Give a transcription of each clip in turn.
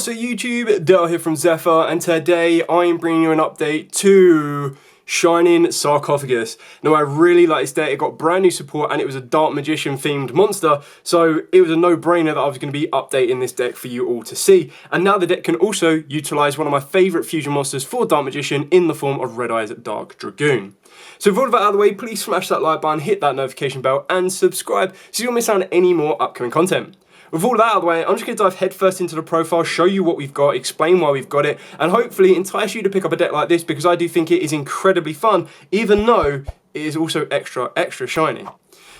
What's up YouTube, Dale here from Zephyr, and today I'm bringing you an update to Shining Sarcophagus. Now I really like this deck, it got brand new support and it was a Dark Magician themed monster, so it was a no-brainer that I was going to be updating this deck for you all to see. And now the deck can also utilise one of my favourite fusion monsters for Dark Magician in the form of Red Eyes Dark Dragoon. So with all of that out of the way, please smash that like button, hit that notification bell and subscribe so you don't miss out on any more upcoming content. With all that out of the way, I'm just going to dive headfirst into the profile, show you what we've got, explain why we've got it, and hopefully entice you to pick up a deck like this because I do think it is incredibly fun, even though it is also extra shiny.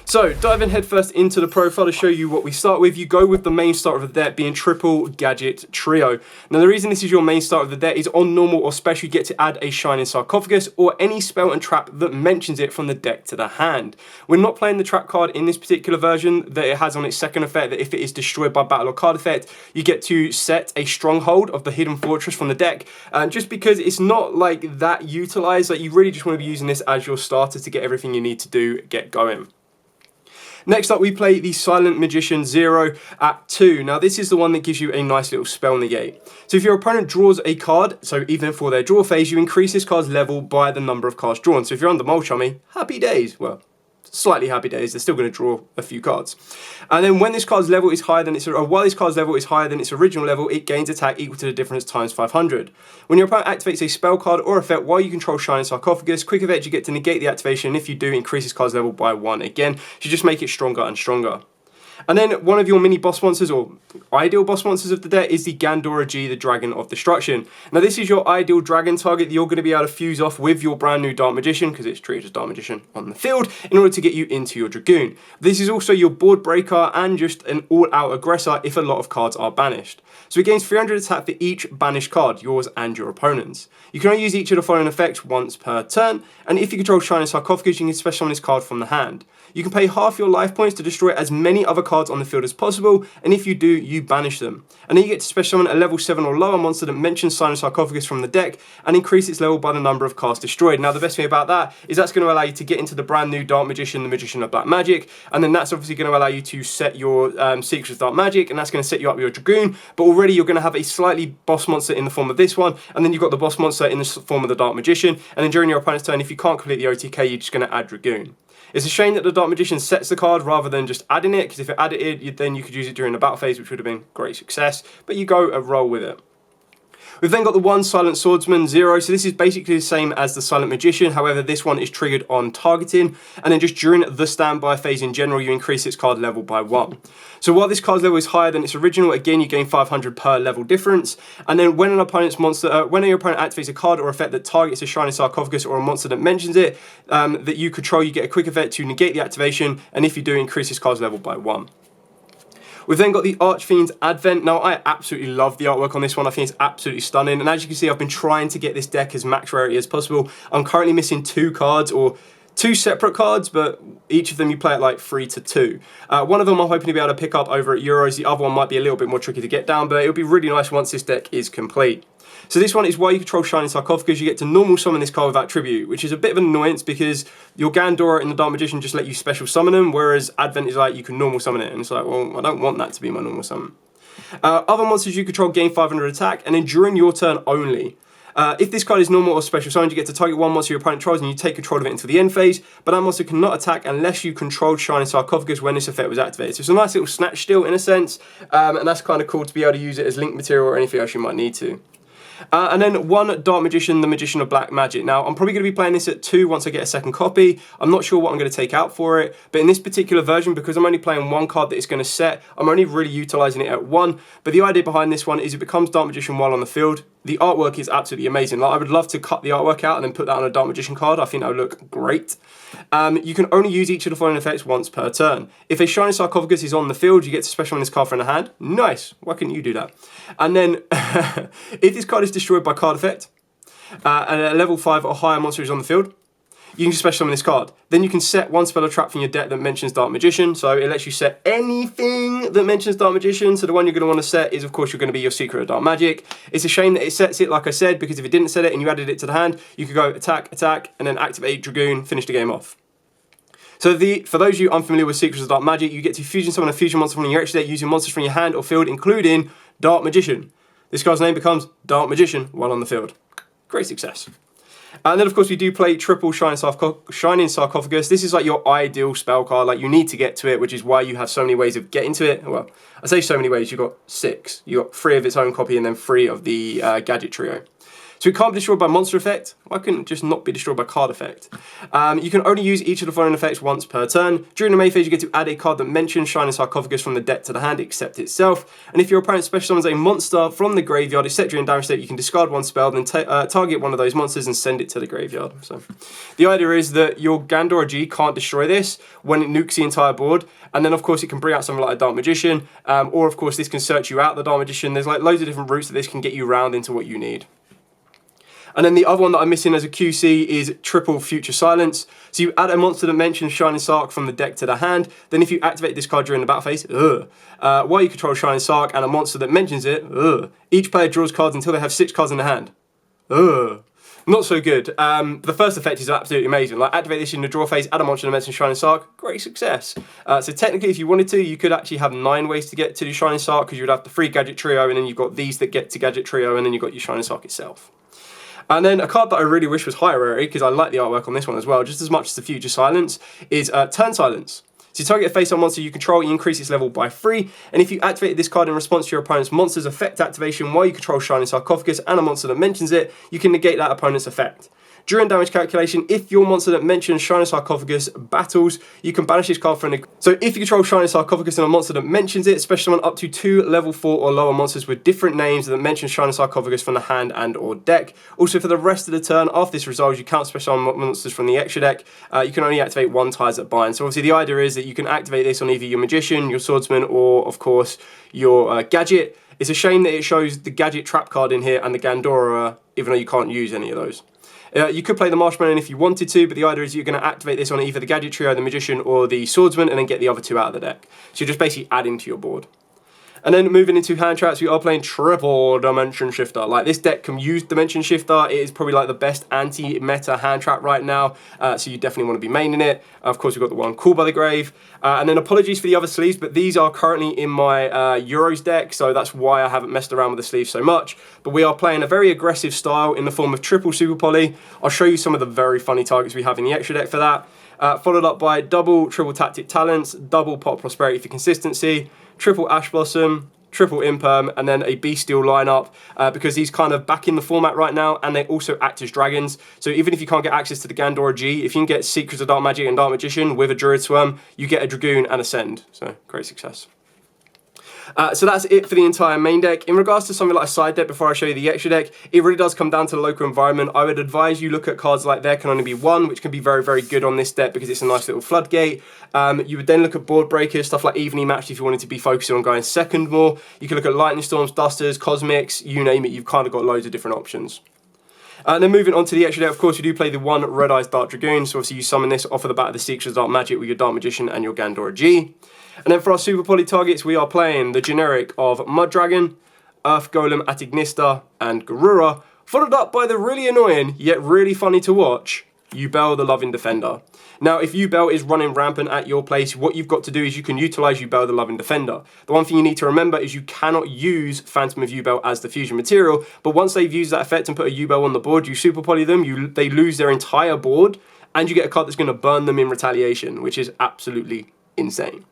So, diving headfirst into the profile to show you what we start with, you go with the main start of the deck being Triple Gadget Trio. Now the reason this is your main start of the deck is on normal or special you get to add a Shining Sarcophagus or any spell and trap that mentions it from the deck to the hand. We're not playing the trap card in this particular version that it has on its second effect that if it is destroyed by battle or card effect, you get to set a stronghold of the Hidden Fortress from the deck. Just because it's not like that utilised, like you really just want to be using this as your starter to get everything you need to do, get going. Next up we play the Silent Magician 0 at 2. Now this is the one that gives you a nice little spell negate. So if your opponent draws a card, so even for their draw phase, you increase this card's level by the number of cards drawn. So if you're under Mole Chummy, happy days. Well, slightly happy days, they're still going to draw a few cards. And then when this card's level is higher than its, or while this card's level is higher than its original level, it gains attack equal to the difference times 500. When your opponent activates a spell card or effect while you control Shining Sarcophagus, quick effect you get to negate the activation, and if you do, increase this card's level by 1 again. So just make it stronger and stronger. And then one of your mini boss monsters, or ideal boss monsters of the deck, is the Gandora G, the Dragon of Destruction. Now this is your ideal dragon target that you're going to be able to fuse off with your brand new Dark Magician, because it's treated as Dark Magician on the field, in order to get you into your Dragoon. This is also your board breaker and just an all-out aggressor if a lot of cards are banished. So it gains 300 attack for each banished card, yours and your opponent's. You can only use each of the following effects once per turn, and if you control Shining Sarcophagus, you can special summon this card from the hand. You can pay half your life points to destroy as many other cards on the field as possible, and if you do, you banish them. And then you get to special summon a level 7 or lower monster that mentions Shining Sarcophagus from the deck, and increase its level by the number of cards destroyed. Now the best thing about that is that's going to allow you to get into the brand new Dark Magician, the Magician of Black Magic, and then that's obviously going to allow you to set your Secrets of Dark Magic, and that's going to set you up with your Dragoon, but already you're going to have a slightly boss monster in the form of this one, and then you've got the boss monster in the form of the Dark Magician, and then during your opponent's turn, if you can't complete the OTK, you're just going to add Dragoon. It's a shame that the Dark Magician sets the card rather than just adding it, because if it added it, then you could use it during the battle phase, which would have been great success, but you go and roll with it. We've then got the one Silent Swordsman 0, so this is basically the same as the Silent Magician, however this one is triggered on targeting, and then just during the standby phase in general you increase its card level by 1. So while this card's level is higher than its original, again you gain 500 per level difference, and then when an opponent's monster, when your opponent activates a card or effect that targets a Shining Sarcophagus or a monster that mentions it, that you control, you get a quick effect to negate the activation, and if you do, increase this card's level by 1. We've then got the Archfiend's Advent. Now, I absolutely love the artwork on this one. I think it's absolutely stunning. And as you can see, I've been trying to get this deck as max rarity as possible. I'm currently missing 2 cards, or 2 separate cards, but each of them you play at like 3 to 2. One of them I'm hoping to be able to pick up over at Euros. The other one might be a little bit more tricky to get down, but it'll be really nice once this deck is complete. So this one is while you control Shining Sarcophagus, you get to normal summon this card without tribute, which is a bit of an annoyance because your Gandora and the Dark Magician just let you special summon them, whereas Advent is like you can normal summon it, and it's like, well, I don't want that to be my normal summon. Other monsters you control gain 500 attack, and then during your turn only. If this card is normal or special summoned, you get to target one monster your opponent controls and you take control of it until the end phase, but that monster cannot attack unless you controlled Shining Sarcophagus when this effect was activated. So it's a nice little snatch steal in a sense, and that's kind of cool to be able to use it as link material or anything else you might need to. And then one Dark Magician, the Magician of Black Magic. Now, I'm probably going to be playing this at 2 once I get a second copy. I'm not sure what I'm going to take out for it, but in this particular version, because I'm only playing one card that it's going to set, I'm only really utilising it at 1. But the idea behind this one is it becomes Dark Magician while on the field. The artwork is absolutely amazing. Like, I would love to cut the artwork out and then put that on a Dark Magician card. I think that would look great. You can only use each of the following effects once per turn. If a Shining Sarcophagus is on the field, you get to special summon this card from the hand. Nice. Why couldn't you do that? And then, if this card is destroyed by card effect, and a level 5 or higher monster is on the field, you can just special summon this card. Then you can set one spell or trap from your deck that mentions Dark Magician. So it lets you set anything that mentions Dark Magician. So the one you're going to want to set is, of course, you're going to be your Secret of Dark Magic. It's a shame that it sets it, like I said, because if it didn't set it and you added it to the hand, you could go attack, attack, and then activate Dragoon, finish the game off. So for those of you unfamiliar with Secrets of Dark Magic, you get to fusion summon a fusion monster from your extra deck using monsters from your hand or field, including Dark Magician. This card's name becomes Dark Magician while on the field. Great success. And then of course we do play triple Shining Sarcophagus. This is like your ideal spell card, like you need to get to it, which is why you have so many ways of getting to it. Well, I say so many ways, you've got 6. You've got 3 of its own copy and then 3 of the gadget trio. So it can't be destroyed by monster effect. Why couldn't it just not be destroyed by card effect? You can only use each of the following effects once per turn. During the main phase, you get to add a card that mentions Shining Sarcophagus from the deck to the hand, except itself. And if your opponent special summons a monster from the graveyard, except during damage state, you can discard one spell, then target one of those monsters and send it to the graveyard. So the idea is that your Gandora G can't destroy this when it nukes the entire board. And then, of course, it can bring out something like a Dark Magician. Or, of course, this can search you out the Dark Magician. There's like loads of different routes that this can get you round into what you need. And then the other one that I'm missing as a QC is triple Future Silence. So you add a monster that mentions Shining Sarc from the deck to the hand. Then if you activate this card during the battle phase, while you control Shining Sarc and a monster that mentions it, each player draws cards until they have 6 cards in the hand. Not so good. The first effect is absolutely amazing. Like activate this in the draw phase, add a monster that mentions Shining Sarc, great success. So technically if you wanted to, you could actually have 9 ways to get to the Shining Sarc, because you would have the 3 gadget trio, and then you've got these that get to gadget trio, and then you've got your Shining Sarc itself. And then a card that I really wish was higher rarity, because I like the artwork on this one as well, just as much as the Future Silence, is Turn Silence. So you target a face-up monster you control, you increase its level by 3, and if you activate this card in response to your opponent's monster's effect activation while you control Shining Sarcophagus and a monster that mentions it, you can negate that opponent's effect. During damage calculation, if your monster that mentions Shining Sarcophagus battles, you can banish this card from the... So if you control Shining Sarcophagus and a monster that mentions it, special summon up to 2 level 4 or lower monsters with different names that mention Shining Sarcophagus from the hand and or deck. Also for the rest of the turn, after this resolves, you can't special summon monsters from the extra deck. You can only activate 1 Ties That Bind. So obviously the idea is that you can activate this on either your Magician, your Swordsman, or of course your Gadget. It's a shame that it shows the Gadget trap card in here and the Gandora, even though you can't use any of those. You could play the Marshmallow if you wanted to, but the idea is you're going to activate this on either the Gadget Trio, the Magician, or the Swordsman, and then get the other 2 out of the deck. So you're just basically adding to your board. And then moving into hand traps, we are playing triple Dimension Shifter. Like, this deck can use Dimension Shifter. It is probably like the best anti-meta hand trap right now, so you definitely want to be maining it. Of course, we've got the one Call by the Grave. And then apologies for the other sleeves, but these are currently in my Euros deck, so that's why I haven't messed around with the sleeves so much. But we are playing a very aggressive style in the form of triple Super Poly. I'll show you some of the very funny targets we have in the extra deck for that. Followed up by double Triple Tactic Talents, double Pot Prosperity for consistency, triple Ash Blossom, triple Imperm, and then a Bestial lineup, because he's kind of back in the format right now, and they also act as dragons. So even if you can't get access to the Gandora G, if you can get Secrets of Dark Magic and Dark Magician with a Druid Swarm, you get a Dragoon and Ascend. So great success. So that's it for the entire main deck. In regards to something like a side deck, before I show you the extra deck, it really does come down to the local environment. I would advise you look at cards like There Can Only Be One, which can be very, very good on this deck because it's a nice little floodgate. You would then look at board breakers, stuff like Evening Match if you wanted to be focusing on going second more. You can look at Lightning Storms, Dusters, Cosmics, you name it, you've kind of got loads of different options. And then moving on to the extra deck, of course, you do play the one Red Eyes Dark Dragoon, so obviously you summon this off of the bat of the Secrets of Dark Magic with your Dark Magician and your Gandora G. And then for our Super Poly targets, we are playing the generic of Mud Dragon, Earth Golem, Atignista, and Garura, followed up by the really annoying, yet really funny to watch, Yubel the Loving Defender. Now, if Yubel is running rampant at your place, what you've got to do is you can utilize Yubel the Loving Defender. The one thing you need to remember is you cannot use Phantom of Yubel as the fusion material, but once they've used that effect and put a Yubel on the board, you Super Poly them, they lose their entire board, and you get a card that's going to burn them in retaliation, which is absolutely insane.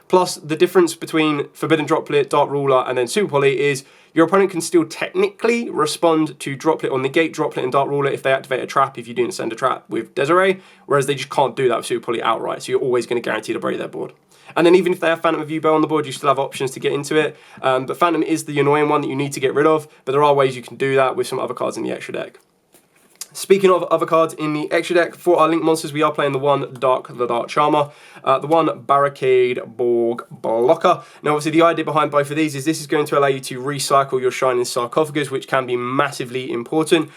Plus, the difference between Forbidden Droplet, Dark Ruler, and then Super Poly is your opponent can still technically respond to Droplet or negate Droplet and Dark Ruler if they activate a trap, if you do send a trap with Desiree, whereas they just can't do that with Super Poly outright, so you're always going to guarantee to break their board. And then even if they have Phantom of Yubel on the board, you still have options to get into it, but Phantom is the annoying one that you need to get rid of, but there are ways you can do that with some other cards in the extra deck. Speaking of other cards in the extra deck, for our Link monsters, we are playing the one Dark Charmer, the one Barricade Borg Blocker. Now, obviously, the idea behind both of these is this is going to allow you to recycle your Shining Sarcophagus, which can be massively important.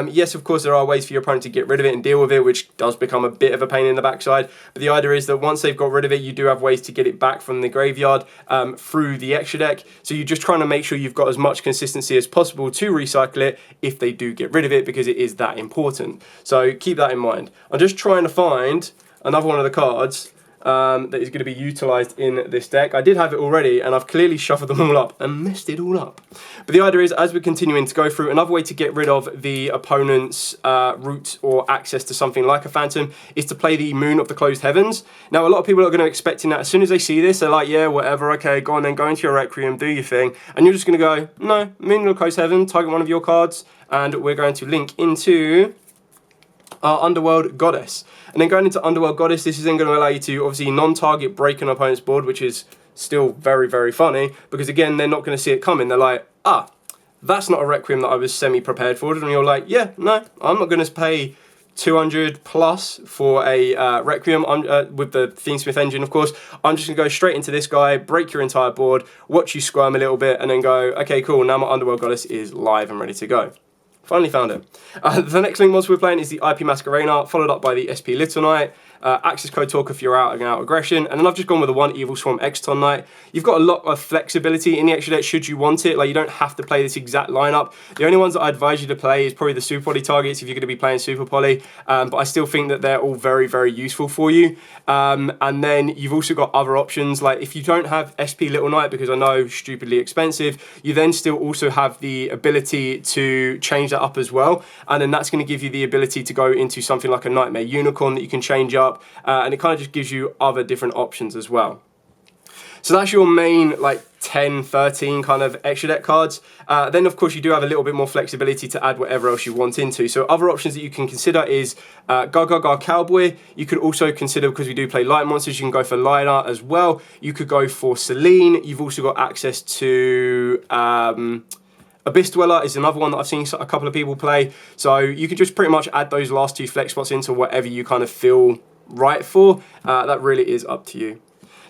Yes, of course, there are ways for your opponent to get rid of it and deal with it, which does become a bit of a pain in the backside. But the idea is that once they've got rid of it, you do have ways to get it back from the graveyard through the extra deck. So you're just trying to make sure you've got as much consistency as possible to recycle it if they do get rid of it, because it is that important. So keep that in mind. I'm just trying to find another one of the cards that is going to be utilised in this deck. I did have it already, and I've clearly shuffled them all up and messed it all up. But the idea is, as we're continuing to go through, another way to get rid of the opponent's route or access to something like a Phantom is to play the Moon of the Closed Heavens. Now, a lot of people are going to be expecting that as soon as they see this, they're like, yeah, whatever, okay, go on then, go into your Requiem, do your thing. And you're just going to go, no, Moon of the Closed Heaven, target one of your cards, and we're going to link into our Underworld Goddess. And then going into Underworld Goddess, this is then going to allow you to obviously non-target break an opponent's board, which is still very, very funny, because again, they're not going to see it coming. They're like, ah, that's not a Requiem that I was semi-prepared for. And you're like, yeah, no, I'm not going to pay 200 plus for a Requiem with the Themersmith engine, of course. I'm just going to go straight into this guy, break your entire board, watch you squirm a little bit, and then go, okay, cool, now my Underworld Goddess is live and ready to go. Finally found it. The next Link monster we're playing is the IP Masquerena, followed up by the SP Little Knight. Access code talk if you're out and out aggression, and then I've just gone with the one Evil Swarm Exton Knight. You've got a lot of flexibility in the extra deck should you want it. Like, you don't have to play this exact lineup. The only ones that I advise you to play is probably the Super Poly targets if you're going to be playing Super Poly, but I still think that they're all very, very useful for you. And then you've also got other options, like if you don't have SP Little Knight, because I know stupidly expensive, you then still also have the ability to change that up as well, and then that's going to give you the ability to go into something like a Nightmare Unicorn that you can change up. And it kind of just gives you other different options as well. So that's your main like 10, 13 kind of extra deck cards. Then of course you do have a little bit more flexibility to add whatever else you want into. So other options that you can consider is Gaga Cowboy. You could also consider, because we do play light monsters, you can go for Lila as well. You could go for Celine. You've also got access to Abyss Dweller is another one that I've seen a couple of people play. So you could just pretty much add those last two flex spots into whatever you kind of feel right for. That really is up to you.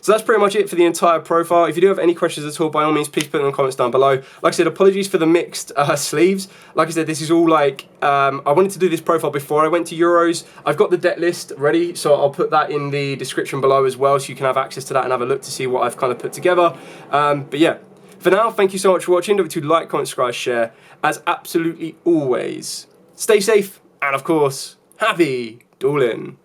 So that's pretty much it for the entire profile. If you do have any questions at all, by all means, please put them in the comments down below. Like I said, apologies for the mixed sleeves. Like I said, this is all like, I wanted to do this profile before I went to Euros. I've got the deck list ready, so I'll put that in the description below as well, so you can have access to that and have a look to see what I've kind of put together. But yeah, for now, thank you so much for watching. Don't forget to like, comment, subscribe, share. As absolutely always, stay safe, and of course, happy dueling.